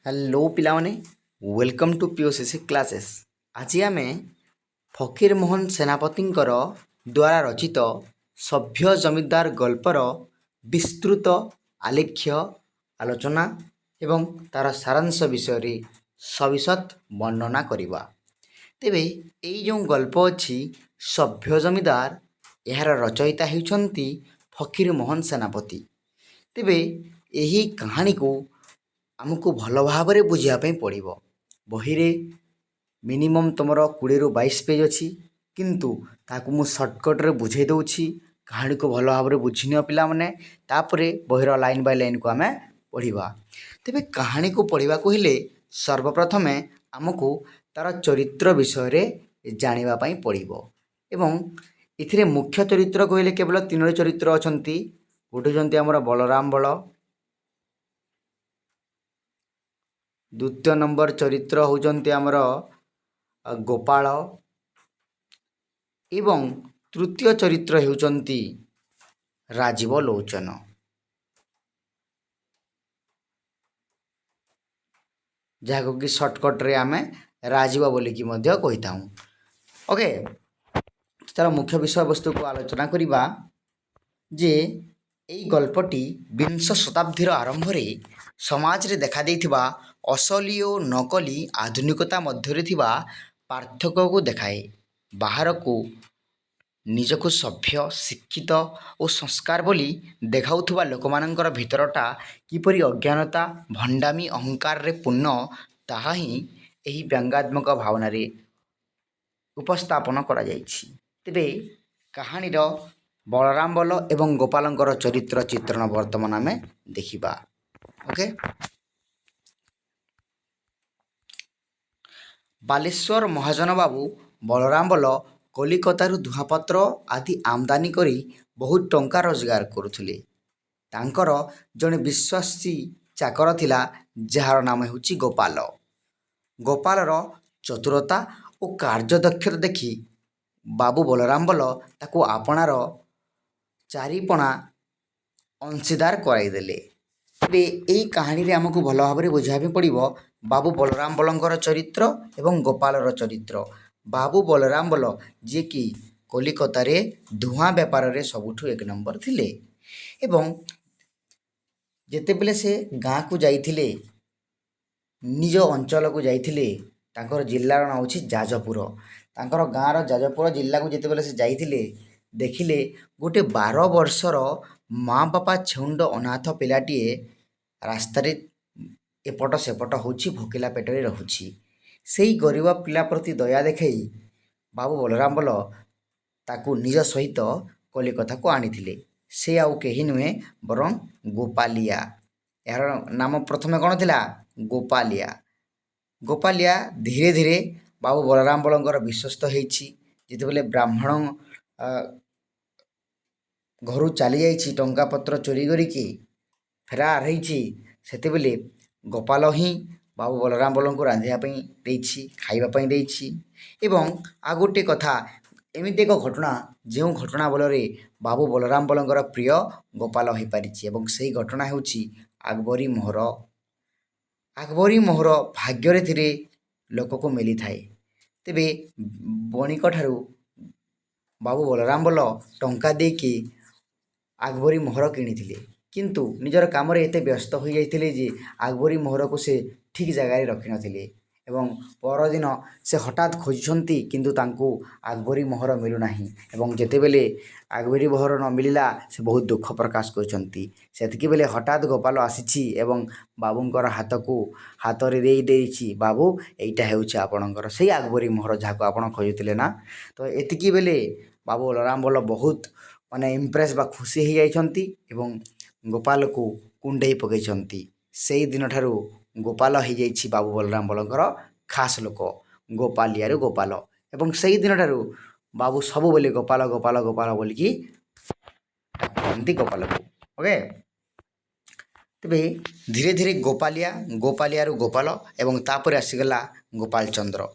Hello पिलाने welcome to पीओसीसी classes. आज आम फकीर मोहन सेनापति द्वारा रचित सभ्य जमीदार गल्पर विस्तृत आलेख्य आलोचना एवं तार सारांश विषय सविशद वर्णना करवा। तेबे यही जो गल्प अच्छी सभ्य जमीदार यार रचयिता होती फकीर मोहन सेनापति। तेबे यही कहानी को आमको भल भाव बुझापी पड़ो। बही रे मिनिमम तुम 20 ରୁ 22 पेज अच्छी किंतु ताकू मु सर्टकट्रे बुझे दूची। कहानी को भल भाव बुझी नि पिला माने तापरे बहीर लाइन बाय लाइन को आम पढ़ा। तेबे कहानी को पढ़ा को हेले सर्वप्रथम आमको तार चरित्र विषय जानापी पड़ो। एवं इथिरे मुख्य चरित्र कहले केवल 3 चरित्र अच्छा। गोटे होती आमर बलराम बल, द्वितीय नंबर चरित्र होउचंती आमर गोपाल एवं तृतीय चरित्र होउचंती राजीव लोचन। जहाँ कि सर्टकट्रे आम राजीव बोलिकी कही था। ओके, तार मुख्य विषय वस्तु को आलोचना करिबा जे एई गल्पटी 20 शताब्दीर आरंभ में समाज रे देखा देइथिबा असली और नकली आधुनिकता मध्य थिबा पार्थक्य को देखाए। बाहर को निजको सभ्य शिक्षित और संस्कार बोली देखाउथुबा लोकमानंकर भितरटा किपरि अज्ञानता भंडामी अहंकार रे पूर्ण ताहा ही एही व्यंगात्मक भावना रे उपस्थापन करा जाइछि। तेबे कहानीर बलराम बल एवं गोपालंकर चरित्र चित्रण वर्तमान आम देखिबा। ओके, बालेश्वर महाजन बाबू बलराम बल कलिकतारू धुआपत्र आदि आमदानी करी बहुत टंका रोजगार करुथिले। तांकर जड़े विश्वासी चाकर थिला जार नाम होची गोपाल। गोपालर चतुरता और कार्यदक्षता देखि बाबू बलराम बल ताकू आपणार चारिपणा अंशीदार कराइदेले। तेबे यही कहानी रे आमको भल भाव बुझापी पड़ो बाबू बलराम बलंकर चरित्र एवं गोपालर चरित्र। बाबू बलराम बल जी कि कलिकतारे धुआं बेपार रे सबुठु 1 नंबर थिले एवं जेतेबेले से गाँ को जाइथिले निज अंचल को जाइथिले तांकर जिल्लार नाम होची जाजपुर। तांकर गाँर जाजपुर जिल्ला को जेतेबेले से जाइथिले देखिले गोटे 12 वर्षर माँ बापा छेउंड अनाथ पिलाटीए रास्तारे एपट सेपट होची भोकिला पेटरे रहुची। सेई गरीब पिला प्रति दया देखाई बाबू बलराम बल ताकू निज सहित कलिकता को आनीथिले। से आउ केही नुहे बरं गोपालिया। यार नाम प्रथमे कौन थिला? गोपालिया। गोपालिया धीरे धीरे बाबू बलराम बलंकर विश्वस्त होईछि। जेतेबेले ब्राह्मण घर चली जाइछि टंका पत्र चोरी करिकी फेरार होईछि सेतेबेले गोपाल ही बाबू बलराम बल को रांधियापी देइछि खाइबापी देइछि। एवं आ गोटे कथा एमिति एक घटना जो घटना बलरे बाबू बलराम बलंकर प्रिय गोपाल हो पारिछि एवं सेही घटना हेउछि आकबरी मोहर। आकबरी मोहर भाग्य थिरे लोक को मिली थाए। तेबे बणिक ठारू बाबू बलराम बल टंका देकी आकबरी मोहर किଣିଥିଲେ किंतु निजर काम रे एते व्यस्त हो जाइथिले जे आकबरी मोहर को से ठीक जगह रखि नथिले एवं परदिन से हठात खोजुछंती किंतु तांको आकबरी मोहर मिलु नाही। एवं जेतेबेले आकबरी मोहर न मिलिला से बहुत दुख प्रकाश करछंती। सेतकी बेले हठात गोपाल आसीछि एवं बाबूंकर हाथ को हाथ रे देई देइछि बाबू एइटा हेउछि आपणकर सेही आकबरी मोहर जाको आपण खोजुतिले ना। तो एतिकी बेले बाबू बलराम बल बहुत माने इम्प्रेस बा खुशी हो जाइछंती एवं गोपाल को कुंडई पकईछंती। सेही दिन ठारू गोपाल हो जाइछि बाबू बलराम बलंकर खास लोक गोपालिया गोपाल। एवं सेही दिन ठारू बाबू सबु बोली गोपाल गोपाल गोपाल बोलिकी डाकती गोपाल को। ओके, तेबे धीरे धीरे गोपालिया गोपालिया गोपाल एवं तापर आसीगला गोपाल चंद्र।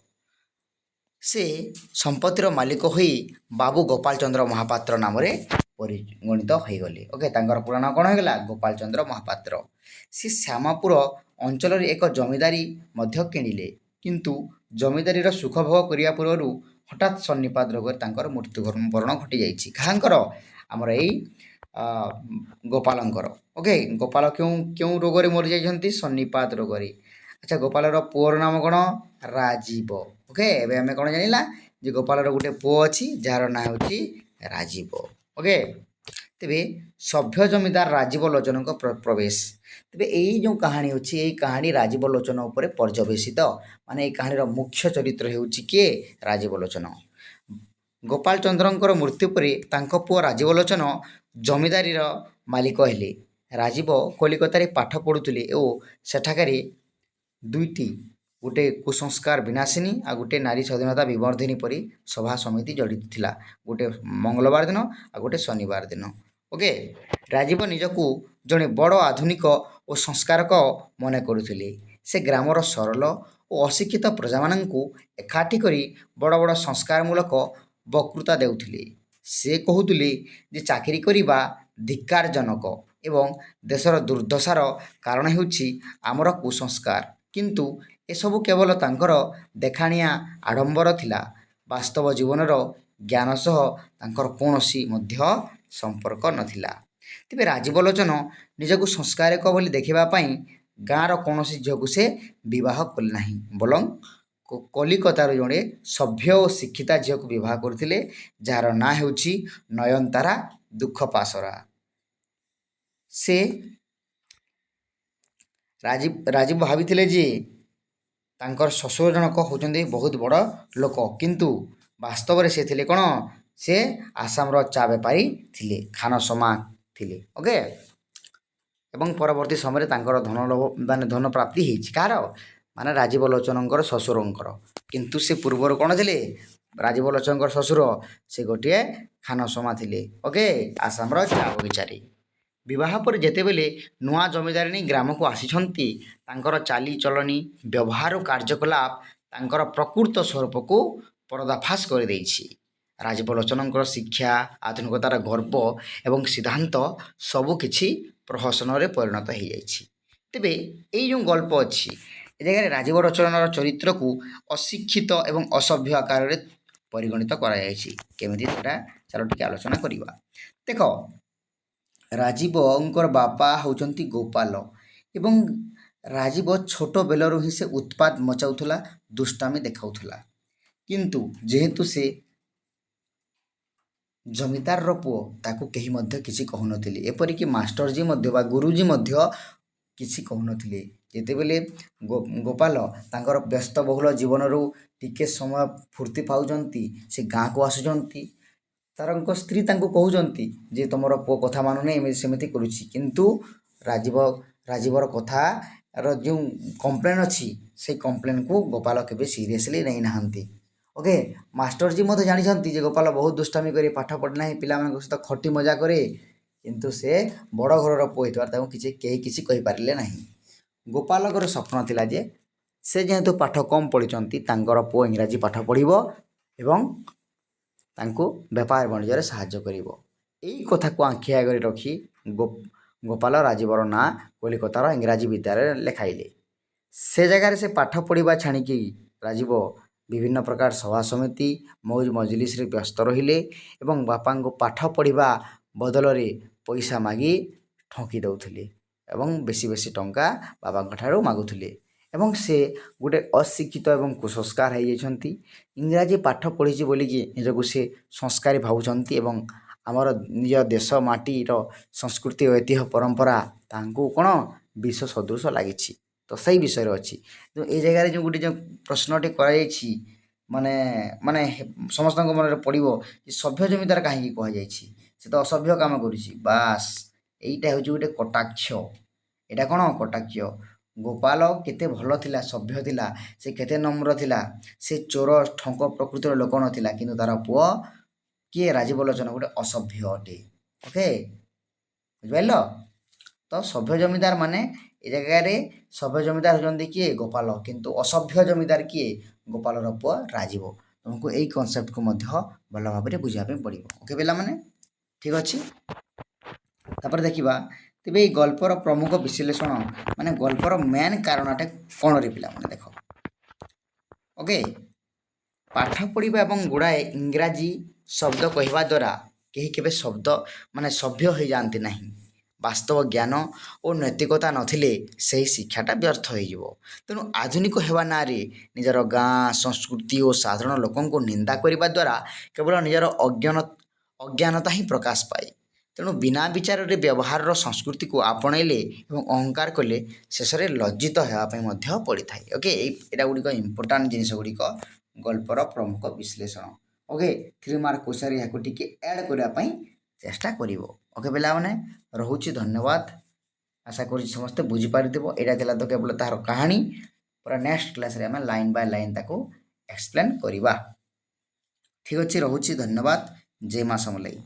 से संपत्तिर मालिक होई बाबू गोपाल चंद्र महापात्र नाम रे परिगणित हो गले। ओके, तांकर पुराना कौन होगला? गोपाल चंद्र महापात्र। सी श्यामापुर ଅଞ୍ଚଳରେ ଏକ ଜମିଦାରୀ ମଧ୍ୟ କିଣିଲେ। କିନ୍ତୁ ଜମିଦାରୀର ସୁଖ ଭୋଗ କରିବା ପୂର୍ବରୁ ହଠାତ୍ ସନ୍ନିପାତ ରୋଗରେ ତାଙ୍କର ମୃତ୍ୟୁବରଣ ଘଟିଯାଇଛି। କାହାଙ୍କର? ଆମର ଏଇ ଗୋପାଳଙ୍କର। ଓକେ, ଗୋପାଳ କେଉଁ କେଉଁ ରୋଗରେ ମରିଯାଇଛନ୍ତି? ସନ୍ନିପାତ ରୋଗରେ। ଆଚ୍ଛା, ଗୋପାଳର ପୁଅର ନାମ କ'ଣ? ରାଜୀବ। ଓକେ, ଏବେ ଆମେ କ'ଣ ଜାଣିଲା ଯେ ଗୋପାଳର ଗୋଟେ ପୁଅ ଅଛି ଯାହାର ନାଁ ହେଉଛି ରାଜୀବ। ଓକେ, ତେବେ ସଭ୍ୟ ଜମିଦାର ରାଜୀବ ଲୋଚନଙ୍କ ପ୍ରବେଶ। ତେବେ ଏଇ ଯେଉଁ କାହାଣୀ ଅଛି, ଏଇ କାହାଣୀ ରାଜୀବ ଲୋଚନ ଉପରେ ପର୍ଯ୍ୟବେସିତ। ମାନେ ଏଇ କାହାଣୀର ମୁଖ୍ୟ ଚରିତ୍ର ହେଉଛି କିଏ? ରାଜୀବ ଲୋଚନ। ଗୋପାଳ ଚନ୍ଦ୍ରଙ୍କର ମୃତ୍ୟୁ ପରେ ତାଙ୍କ ପୁଅ ରାଜୀବ ଲୋଚନ ଜମିଦାରୀର ମାଲିକ ହେଲେ। ରାଜୀବ କଲିକତାରେ ପାଠ ପଢ଼ୁଥିଲେ ଓ ସେଠାକାରେ ଦୁଇଟି, ଗୋଟେ କୁସଂସ୍କାର ବିନାଶିନୀ ଆଉ ଗୋଟେ ନାରୀ ସ୍ୱାଧୀନତା ବିବର୍ଦ୍ଧିନୀ ପରି ସଭା ସମିତି ଜଡ଼ିତ ଥିଲା। ଗୋଟେ ମଙ୍ଗଳବାର ଦିନ ଆଉ ଗୋଟେ ଶନିବାର ଦିନ। ଓକେ, ରାଜୀବ ନିଜକୁ ଜଣେ ବଡ଼ ଆଧୁନିକ ଓ ସଂସ୍କାରକ ମନେ କରୁଥିଲେ। ସେ ଗ୍ରାମର ସରଳ ଓ ଅଶିକ୍ଷିତ ପ୍ରଜାମାନଙ୍କୁ ଏକାଠି କରି ବଡ଼ ବଡ଼ ସଂସ୍କାରମୂଳକ ବକ୍ତୃତା ଦେଉଥିଲେ। ସେ କହୁଥିଲେ ଯେ ଚାକିରି କରିବା ଧିକ୍କାରଜନକ ଏବଂ ଦେଶର ଦୁର୍ଦ୍ଦଶାର କାରଣ ହେଉଛି ଆମର କୁସଂସ୍କାର। କିନ୍ତୁ ଏସବୁ କେବଳ ତାଙ୍କର ଦେଖାଣିଆ ଆଡ଼ମ୍ବର ଥିଲା। ବାସ୍ତବ ଜୀବନର ଜ୍ଞାନ ସହ ତାଙ୍କର କୌଣସି ମଧ୍ୟ ସମ୍ପର୍କ ନଥିଲା। ତେବେ ରାଜୀବ ଲୋଚନ ନିଜକୁ ସଂସ୍କାରକ ବୋଲି ଦେଖିବା ପାଇଁ ଗାଁର କୌଣସି ଝିଅକୁ ସେ ବିବାହ କଲେ ନାହିଁ, ବରଂ କଲିକତାରୁ ଜଣେ ସଭ୍ୟ ଓ ଶିକ୍ଷିତା ଝିଅକୁ ବିବାହ କରିଥିଲେ, ଯାହାର ନାଁ ହେଉଛି ନୟନତାରା ଦୁଃଖପାସରା। ସେ ରାଜୀବ ଭାବିଥିଲେ ଯେ ତାଙ୍କର ଶ୍ୱଶୁର ଜଣକ ହେଉଛନ୍ତି ବହୁତ ବଡ଼ ଲୋକ, କିନ୍ତୁ ବାସ୍ତବରେ ସେ ଥିଲେ କ'ଣ? ସେ ଆସାମର ଚା ବେପାରୀ ଥିଲେ, ଖାନସମା ଥିଲେ। ଓକେ, ଏବଂ ପରବର୍ତ୍ତୀ ସମୟରେ ତାଙ୍କର ଧନ ପ୍ରାପ୍ତି ହେଇଛି। କାହାର? ମାନେ ରାଜୀବ ଲୋଚନଙ୍କର ଶ୍ୱଶୁରଙ୍କର। କିନ୍ତୁ ସେ ପୂର୍ବରୁ କ'ଣ ଥିଲେ? ରାଜୀବ ଲୋଚନଙ୍କର ଶ୍ୱଶୁର ସେ ଗୋଟିଏ ଖାନସମା ଥିଲେ। ଓକେ, ଆସାମର ଚା ବଗିଚାରେ। ବିବାହ ପରେ ଯେତେବେଳେ ନୂଆ ଜମିଦାରିଣୀ ଗ୍ରାମକୁ ଆସିଛନ୍ତି, ତାଙ୍କର ଚାଲିଚଳଣି, ବ୍ୟବହାର ଓ କାର୍ଯ୍ୟକଳାପ ତାଙ୍କର ପ୍ରକୃତ ସ୍ୱରୂପକୁ ପର୍ଦ୍ଦାଫାଶ କରିଦେଇଛି। ରାଜୀବ ଲୋଚନଙ୍କର ଶିକ୍ଷା, ଆଧୁନିକତାର ଗର୍ବ ଏବଂ ସିଦ୍ଧାନ୍ତ ସବୁକିଛି ପ୍ରହସନରେ ପରିଣତ ହୋଇଯାଇଛି। ତେବେ ଏଇ ଯେଉଁ ଗଳ୍ପ ଅଛି, ଏ ଜାଗାରେ ରାଜୀବ ଲୋଚନର ଚରିତ୍ରକୁ ଅଶିକ୍ଷିତ ଏବଂ ଅସଭ୍ୟ ଆକାରରେ ପରିଗଣିତ କରାଯାଇଛି। କେମିତି ସେଟା ଚାଲ ଟିକେ ଆଲୋଚନା କରିବା। ଦେଖ, ରାଜୀବଙ୍କର ବାପା ହେଉଛନ୍ତି ଗୋପାଳ ଏବଂ ରାଜୀବ ଛୋଟ ବେଳରୁ ହିଁ ସେ ଉତ୍ପାତ ମଚାଉଥିଲା, ଦୁଷ୍ଟାମି ଦେଖାଉଥିଲା। କିନ୍ତୁ ଯେହେତୁ ସେ ଜମିଦାରର ପୁଅ, ତାକୁ କେହି ମଧ୍ୟ କିଛି କହୁନଥିଲେ। ଏପରିକି ମାଷ୍ଟରଜୀ ମଧ୍ୟ ବା ଗୁରୁଜୀ ମଧ୍ୟ କିଛି କହୁନଥିଲେ। ଯେତେବେଳେ ଗୋପାଳ ତାଙ୍କର ବ୍ୟସ୍ତବହୁଳ ଜୀବନରୁ ଟିକେ ସମୟ ଫୁର୍ତ୍ତି ପାଉଛନ୍ତି, ସେ ଗାଁକୁ ଆସୁଛନ୍ତି, ତାଙ୍କ ସ୍ତ୍ରୀ ତାଙ୍କୁ କହୁଛନ୍ତି ଯେ ତୁମର ପୁଅ କଥା ମାନୁନି, ଏମିତି ସେମିତି କରୁଛି। କିନ୍ତୁ ରାଜୀବର କଥାର ଯେଉଁ କମ୍ପ୍ଲେନ୍ ଅଛି, ସେଇ କମ୍ପ୍ଲେନ୍କୁ ଗୋପାଳ କେବେ ସିରିୟସଲି ନେଇନାହାନ୍ତି। ଓକେ, ମାଷ୍ଟରଜୀ ମଧ୍ୟ ଜାଣିଛନ୍ତି ଯେ ଗୋପାଳ ବହୁତ ଦୁଷ୍ଟାମି କରି ପାଠ ପଢ଼େ ନାହିଁ, ପିଲାମାନଙ୍କ ସହିତ ଖଟି ମଜା କରେ। କିନ୍ତୁ ସେ ବଡ଼ ଘରର ପୁଅ ହେଇଥିବାର ତାଙ୍କୁ କେହି କିଛି କହିପାରିଲେ ନାହିଁ। ଗୋପାଳଙ୍କର ସ୍ୱପ୍ନ ଥିଲା ଯେ ସେ ଯେହେତୁ ପାଠ କମ୍ ପଢ଼ିଛନ୍ତି, ତାଙ୍କର ପୁଅ ଇଂରାଜୀ ପାଠ ପଢ଼ିବ ଏବଂ ତାଙ୍କୁ ବେପାର ବାଣିଜ୍ୟରେ ସାହାଯ୍ୟ କରିବ। ଏଇ କଥାକୁ ଆଖି ଆଗରେ ରଖି ଗୋପାଳ ରାଜୀବର ନାଁ କଲିକତାର ଇଂରାଜୀ ବିଦ୍ୟାଳୟରେ ଲେଖାଇଲେ। ସେ ଜାଗାରେ ସେ ପାଠ ପଢ଼ିବା ଛାଣିକି ରାଜୀବ ବିଭିନ୍ନ ପ୍ରକାର ସଭା ସମିତି, ମୌଜ ମଜଲିସରେ ବ୍ୟସ୍ତ ରହିଲେ ଏବଂ ବାପାଙ୍କୁ ପାଠ ପଢ଼ିବା ବଦଳରେ ପଇସା ମାଗି ଠକି ଦେଉଥିଲେ ଏବଂ ବେଶୀ ବେଶୀ ଟଙ୍କା ବାବାଙ୍କ ଠାରୁ ମାଗୁଥିଲେ। ଏବଂ ସେ ଗୋଟେ ଅଶିକ୍ଷିତ ଏବଂ କୁସଂସ୍କାର ହୋଇଯାଇଛନ୍ତି। ଇଂରାଜୀ ପାଠ ପଢ଼ିଛି ବୋଲିକି ନିଜକୁ ସେ ସଂସ୍କାରୀ ଭାବୁଛନ୍ତି ଏବଂ ଆମର ନିଜ ଦେଶ ମାଟିର ସଂସ୍କୃତି, ଐତିହ୍ୟ, ପରମ୍ପରା ତାଙ୍କୁ କ'ଣ ବିଷ ସଦୃଶ ଲାଗିଛି। ତ ସେଇ ବିଷୟରେ ଅଛି। କିନ୍ତୁ ଏଇ ଜାଗାରେ ଯେଉଁ ଗୋଟେ ଯେଉଁ ପ୍ରଶ୍ନଟି କରାଯାଇଛି, ମାନେ ସମସ୍ତଙ୍କ ମନରେ ପଡ଼ିବ ଯେ ସଭ୍ୟ ଜମିଦାର କାହିଁକି କୁହାଯାଇଛି? ସେ ତ ଅସଭ୍ୟ କାମ କରୁଛି। ବାସ୍, ଏଇଟା ହେଉଛି ଗୋଟେ କଟାକ୍ଷ। ଏଇଟା କ'ଣ କଟାକ୍ଷ? ଗୋପାଳ କେତେ ଭଲ ଥିଲା, ସଭ୍ୟ ଥିଲା, ସେ କେତେ ନମ୍ର ଥିଲା। ସେ ଚୋର ଠଙ୍କ ପ୍ରକୃତିର ଲୋକ ନଥିଲା, କିନ୍ତୁ ତାର ପୁଅ କିଏ? ରାଜୀବ ଲୋଚନ ଗୋଟେ ଅସଭ୍ୟ ଅଟେ। ଓକେ, ବୁଝିପାରିଲ? ତ ସଭ୍ୟ ଜମିଦାର ମାନେ ଏ ଜାଗାରେ ସଭ୍ୟ ଜମିଦାର ହେଉଛନ୍ତି କିଏ? ଗୋପାଳ। କିନ୍ତୁ ଅସଭ୍ୟ ଜମିଦାର କିଏ? ଗୋପାଳର ପୁଅ ରାଜୀବ। ତୁମକୁ ଏଇ କନସେପ୍ଟକୁ ମଧ୍ୟ ଭଲ ଭାବରେ ବୁଝିବା ପାଇଁ ପଡ଼ିବ। ଓକେ ପିଲାମାନେ, ଠିକ୍ ଅଛି। ତାପରେ ଦେଖିବା ତେବେ ଏଇ ଗଳ୍ପର ପ୍ରମୁଖ ବିଶ୍ଳେଷଣ ମାନେ ଗଳ୍ପର ମେନ୍ କାରଣଟା କ'ଣ ରେ ପିଲାମାନେ ଦେଖ। ଓକେ, ପାଠ ପଢ଼ିବା ଏବଂ ଗୁଡ଼ାଏ ଇଂରାଜୀ ଶବ୍ଦ କହିବା ଦ୍ୱାରା କେହି କେବେ ସଭ୍ୟ ହୋଇଯାଆନ୍ତି ନାହିଁ। ବାସ୍ତବ ଜ୍ଞାନ ଓ ନୈତିକତା ନଥିଲେ ସେହି ଶିକ୍ଷାଟା ବ୍ୟର୍ଥ ହୋଇଯିବ। ତେଣୁ ଆଧୁନିକ ହେବା ନାଁରେ ନିଜର ଗାଁ, ସଂସ୍କୃତି ଓ ସାଧାରଣ ଲୋକଙ୍କୁ ନିନ୍ଦା କରିବା ଦ୍ୱାରା କେବଳ ନିଜର ଅଜ୍ଞାନତା ହିଁ ପ୍ରକାଶ ପାଏ। ତେଣୁ ବିନା ବିଚାରରେ ବ୍ୟବହାରର ସଂସ୍କୃତିକୁ ଆପଣେଇଲେ ଏବଂ ଅହଙ୍କାର କଲେ ଶେଷରେ ଲଜ୍ଜିତ ହେବା ପାଇଁ ମଧ୍ୟ ପଡ଼ିଥାଏ। ଓକେ, ଏଇଟା ଗୁଡ଼ିକ ଇମ୍ପୋର୍ଟାଣ୍ଟ ଜିନିଷ ଗୁଡ଼ିକ ଗଳ୍ପର ପ୍ରମୁଖ ବିଶ୍ଳେଷଣ। ଓକେ, 3 ମାର୍କ କୋଶ୍ଚିନ୍ରେ ଏହାକୁ ଟିକେ ଆଡ଼୍ କରିବା ପାଇଁ ଚେଷ୍ଟା କରିବ। ଓକେ ପିଲାମାନେ, ରହୁଛି ଧନ୍ୟବାଦ। ଆଶା କରୁଛି ସମସ୍ତେ ବୁଝିପାରିଥିବ। ଏଇଟା ଥିଲା ତ କେବଳ ତାହାର କାହାଣୀ। ପୁରା ନେକ୍ସଟ କ୍ଲାସ୍ରେ ଆମେ ଲାଇନ୍ ବାଇ ଲାଇନ୍ ତାକୁ ଏକ୍ସପ୍ଲେନ୍ କରିବା। ଠିକ୍ ଅଛି, ରହୁଛି ଧନ୍ୟବାଦ। ଜୟ ମା ସମଲେଇ।